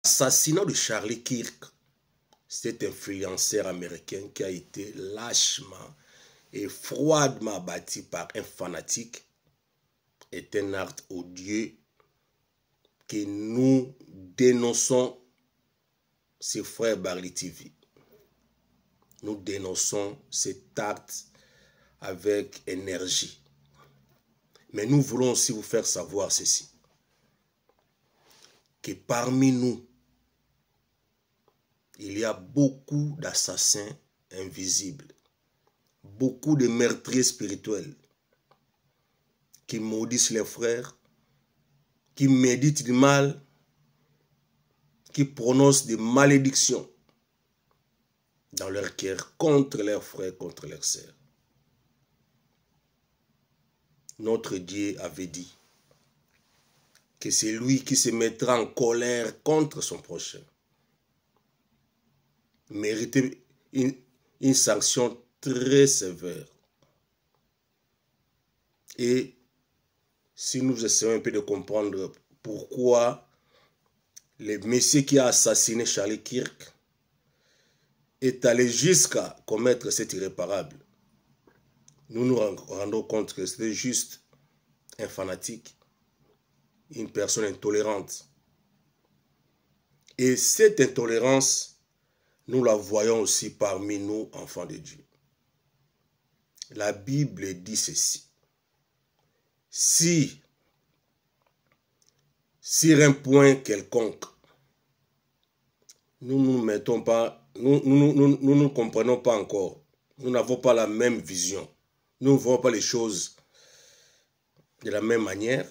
L'assassinat de Charlie Kirk, cet influenceur américain qui a été lâchement et froidement abattu par un fanatique, est un acte odieux que nous dénonçons sur Frère Barley TV. Nous dénonçons cet acte avec énergie. Mais nous voulons aussi vous faire savoir ceci, que parmi nous, il y a beaucoup d'assassins invisibles, beaucoup de meurtriers spirituels qui maudissent leurs frères, qui méditent du mal, qui prononcent des malédictions dans leur cœur contre leurs frères, contre leurs sœurs. Notre Dieu avait dit que c'est lui qui se mettra en colère contre son prochain méritait une sanction très sévère. Et si nous essayons un peu de comprendre pourquoi le monsieur qui a assassiné Charlie Kirk est allé jusqu'à commettre cet irréparable, nous nous rendons compte que c'était juste un fanatique, une personne intolérante. Et cette intolérance, nous la voyons aussi parmi nous, enfants de Dieu. La Bible dit ceci. Si, sur un point quelconque, nous ne comprenons pas encore, nous n'avons pas la même vision, nous ne voyons pas les choses de la même manière,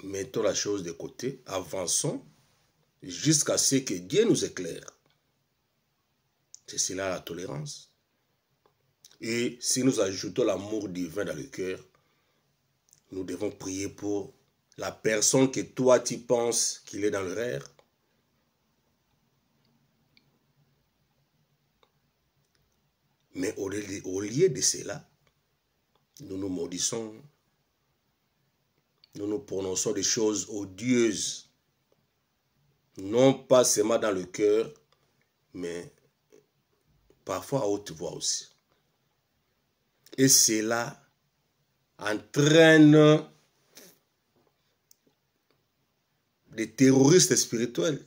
mettons la chose de côté, avançons, jusqu'à ce que Dieu nous éclaire. C'est cela la tolérance. Et si nous ajoutons l'amour divin dans le cœur, nous devons prier pour la personne que toi tu penses qu'il est dans l'erreur. Mais au lieu de cela, nous nous maudissons, nous nous prononçons des choses odieuses. Non pas seulement dans le cœur, mais parfois à haute voix aussi. Et cela entraîne des terroristes spirituels.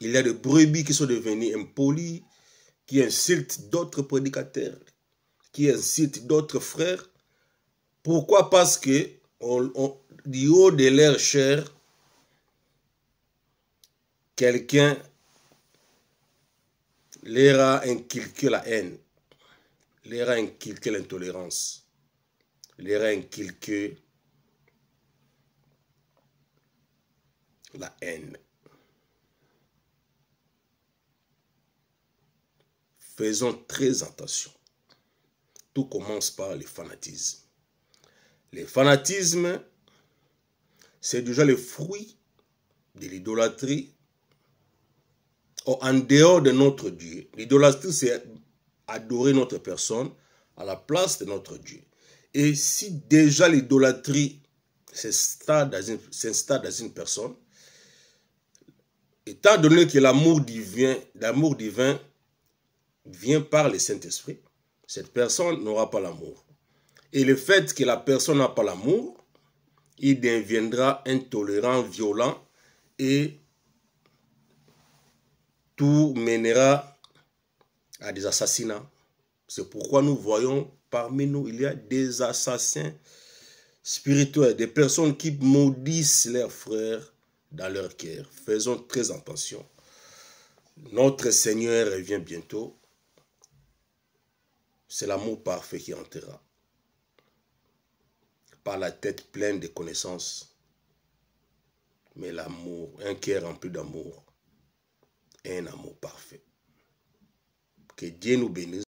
Il y a des brebis qui sont devenus impolis, qui insultent d'autres prédicateurs, qui incitent d'autres frères. Pourquoi? Parce que du haut de leur chair, quelqu'un leur a inculqué la haine, leur a inculqué l'intolérance, leur a inculqué la haine. Faisons très attention. Tout commence par le fanatisme. Le fanatisme, c'est déjà le fruit de l'idolâtrie en dehors de notre Dieu. L'idolâtrie, c'est adorer notre personne à la place de notre Dieu. Et si déjà l'idolâtrie s'installe dans une personne, étant donné que l'amour divin vient par le Saint-Esprit, cette personne n'aura pas l'amour. Et le fait que la personne n'a pas l'amour, il deviendra intolérant, violent, et tout mènera à des assassinats. C'est pourquoi nous voyons parmi nous, il y a des assassins spirituels, des personnes qui maudissent leurs frères dans leur cœur. Faisons très attention. Notre Seigneur revient bientôt. C'est l'amour parfait qui entrera. Pas la tête pleine de connaissances, mais l'amour, un cœur rempli d'amour, un amour parfait. Que Dieu nous bénisse.